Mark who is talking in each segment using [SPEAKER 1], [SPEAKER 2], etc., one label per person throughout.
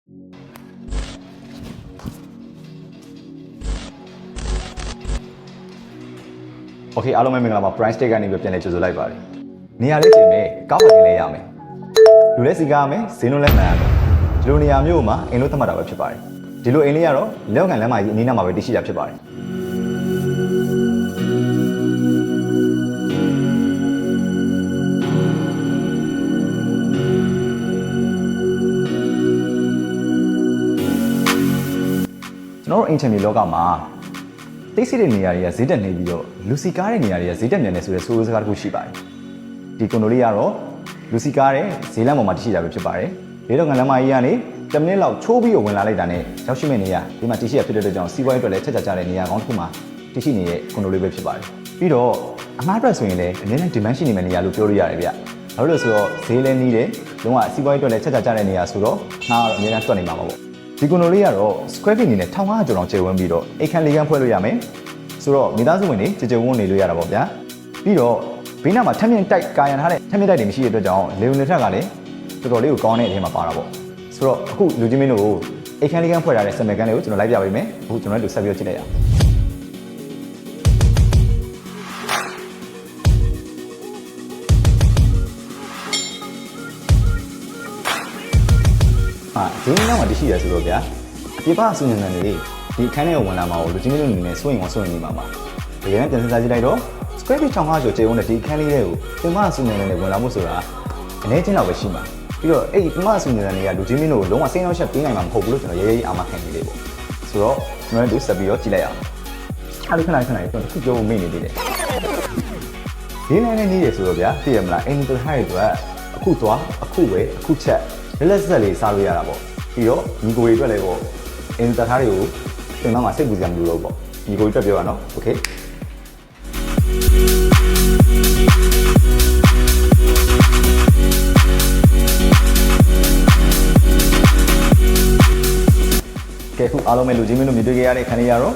[SPEAKER 1] โอเคအားလုံးပဲမင်္ဂလာပါ price tag ကနေပြန်လဲကြိုဆိုလိုက်ပါတယ်နေရာလေးပြင်မယ်ကောက်ပါခင်လဲရမယ်လူလဲစီကားမယ်ဈေးနှုန်းလဲမှန်ရမယ်ဒီလိုနေရာမျိုးမှာအိမ်လို့သတ်မှတ်တာပဲဖြစ်ပါတယ်ဒီလိုအိမ်လေးကတော့လက်ခံလမ်းမကြီးအနီးနားမှာပဲတည်ရှိတာဖြစ်ပါတယ်ကျွန်တော်တို့အင်ချင်မီလောကမှာတိတ်ဆိတ်တဲ့နေရာတွေကဈေးတက်နေပြီးတော့လူစီကားတဲ့နေရာတွေကဈေးတက်မြန်နေဆိုတဲ့ဆိုးစကားတစ်ခုရှိပါတယ်ဒီကွန်ဒိုလေးကတော့လူစီကားတဲ့ဈေးလမ်းပေါ်မှာတရှိတာပဲဖြစ်ပါတယ်လေးတော့ငလမ်းမကြီးကနေ10မိနစ်လောက်ချိုးပြီးဝင်လာလိုက်တာနဲ့ရောက်ရှိမဲ့နေရာဒီမှာတရှိရဖြစ်တဲ့အတွက်ကြောင့်စီးပွားရေးအတွက်လည်းချက်ချတဲ့နေရာကောင်းတစ်ခုမှာတရှိနေတဲ့ကွန်ဒိုလေးပဲဖြစ်ပါတယ်ပြီးတော့အငှားအတွက်ဆိုရင်လည်းအနည်းနဲ့ demand ရှိနေမယ့်နေရာလို့ပြောလို့ရတယ်ဗျဘာလို့လဲဆိုတော့ဈေးလည်းနီးတယ်လုံးဝစီးပွားရေးအတွက်လည်းချက်ချတဲ့နေရာဆိုတော့ငှားကတော့အများကြီးတွက်နေမှာပါပေါ့ဒီကွန်ဒိုလေးကတော့ square feet အနေနဲ့1500ကျော်လောက်ကျယ်ဝန်းပြီးတော့အိမ်ခန်းလေးခန်းဖွဲ့လို့ရမယ်ဆိုတော့မိသားစုဝင်တွေကြည်ကြုံဝန်းနေလို့ရတာပေါ့ဗျာပြီးတော့ဘေးနားမှာထက်မြင့်တိုက်ကာရန်ထားတဲ့ထက်မြင့်တိုက်တွေမရှိတဲ့အတွက်ကြောင့်လေဝင်လက်ထက်ကလည်းတော်တော်လေးကိုကောင်းတဲ့အထဲမှာပါတာပေါ့ဆိုတော့အခုလူကြီးမင်းတို့အိမ်ခန်းလေးခန်းဖွဲ့ထားတဲ့စမယ်ခန်းလေးကိုကျွန်တော်လိုက်ပြပေးမယ်အခုကျွန်တော်တို့ဆက်ပြီးကြည့်လိုက်ရအောင်ဒီနေ့တော့တရှိရဆိုတော့ဗျာအပြစ်ပါအဆူညံနေလေဒီအခန်းထဲကိုဝင်လာမှာကိုလူကြီးမျိုးအနေနဲ့စိုးရင်ဝင်နေမှာပါတကယ်နဲ့ပြန်စဉ်းစားကြည့်လိုက်တော့ square feet 1500ကျော်ကျယ်ဝန်းတဲ့ဒီအခန်းလေးတွေကိုပြမအဆူညံနေနဲ့ဝင်လာမှုဆိုတာအနေချင်းတော့ပဲရှိမှာပြီးတော့အဲ့ဒီပြမအဆူညံတွေကလူကြီးမျိုးကိုလုံးဝစိတ်နှောက်ယှက်ပေးနိုင်မှာမဟုတ်ဘူးလို့ကျွန်တော်ရေးအာမခံနေလေးပေါ့ဆိုတော့ကျွန်တော်တို့ဆက်ပြီးတော့ကြည့်လိုက်အောင်အားလုံးခဏကျွန်တော်တစ်ခုပြောဖို့မေ့နေသေးတယ်ဒီနေ့နဲ့နေရဆိုတော့ဗျာသိရမလား Angel High အတွက်အခုသွားအခုပဲအခုချက်လက်ဆက်လေးစားလို့ရတာပေါ့ပြီးတော့ညီကိုတွေအတွက်လည်းပေါ့အင်တာထားတွေကိုသင်မှာစိတ်ပူစရာမလိုတော့ပေါ့ညီကိုတွေအတွက်ပြောရအောင်โอเคကဲခုအားလုံးပဲလူကြီးမင်းတို့မြင်တွေ့ကြရတဲ့ခန်းလေးကတော့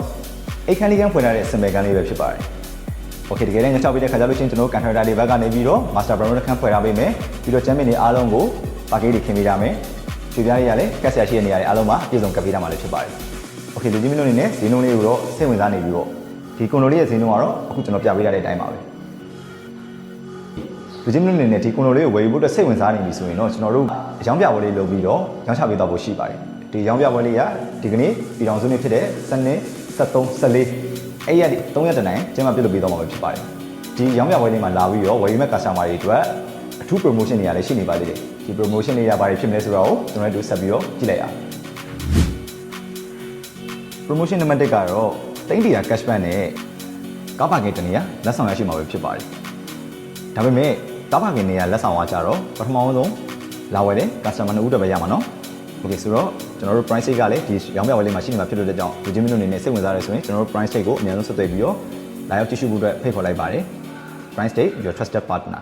[SPEAKER 1] အိတ်ခန်းလေးကဖွင့်ထားတဲ့စင်ပယ်ခန်းလေးပဲဖြစ်ပါတယ်โอเคတကယ်လည်းညှောက်ပြီးတဲ့ခါကျလို့ချင်းကျွန်တော်ကန်ထရာတွေဘက်ကနေပြီးတော့ master browser ခန်းဖွဲ့ထားပေးမယ်ပြီးတော့ချမ်းမင်းတွေအားလုံးကိုပါကေးတွေခင်းပေးကြမယ်ဒီပြားလေးကလည်းကက်ဆရာရှိတဲ့နေရာတွေအားလုံးမှာအပြည့်စုံကပ်ပေးထားမှာလည်းဖြစ်ပါတယ်โอเคလူကြီးမင်းတို့အနေနဲ့ဈေးနှုန်းလေးကိုတော့စိတ်ဝင်စားနေပြီးတော့ဒီကွန်ဒိုလေးရဲ့ဈေးနှုန်းကတော့အခုကျွန်တော်ပြပေးထားတဲ့အတိုင်းပါပဲလူကြီးမင်းတို့အနေနဲ့ဒီကွန်ဒိုလေးကိုဝယ်ယူဖို့အတွက်စိတ်ဝင်စားနေပြီဆိုရင်တော့ကျွန်တော်တို့အကြောင်းပြပွဲလေးလုပ်ပြီးတော့ရောင်းချပေးတော့ဖို့ရှိပါတယ်ဒီရောင်းပြပွဲလေးကဒီကနေ့ပြည်တော်စုနေ့ဖြစ်တဲ့7နှစ်73 14အဲ့ရက်3ရက်တနိုင်ကျင်းပပြုလုပ်ပေးတော့မှာပဲဖြစ်ပါတယ်ဒီရောင်းပြပွဲလေးမှာလာပြီးတော့ဝယ်ယူမဲ့ customer တွေအတွက်အထူး promotion တွေလည်းရှိနေပါသေးတယ်ဒီ promotion တွေရပါတယ်ဖြစ်မလဲဆိုတော့ကျွန်တော်တို့ဆက်ပြီးတော့ကြည့်လိုက်အောင် promotion နံပါတ်1ကတော့300 cashback နဲ့ကားပါကင်တနေရလက်ဆောင်ရရှိမှာပဲဖြစ်ပါတယ်ဒါပေမဲ့ကားပါကင်နေရလက်ဆောင်ကကြတော့ပထမဆုံးလာဝယ်တဲ့ customer 2ဦးတော့ပဲရမှာနော်โอเคဆိုတော့ကျွန်တော်တို့ price tag ကလည်းဒီရောင်းပြပွဲလေးမှာရှိနေမှာဖြစ်လို့တဲ့ကြောင့်လူချင်းမျိုးအနေနဲ့စိတ်ဝင်စားရဆိုရင်ကျွန်တော်တို့ price tag ကိုအများဆုံးဆက်သွယ်ပြီးတော့လာရောက်ကြည့်ရှုဖို့အတွက်ဖိတ်ခေါ်လိုက်ပါတယ် price tag your trusted partner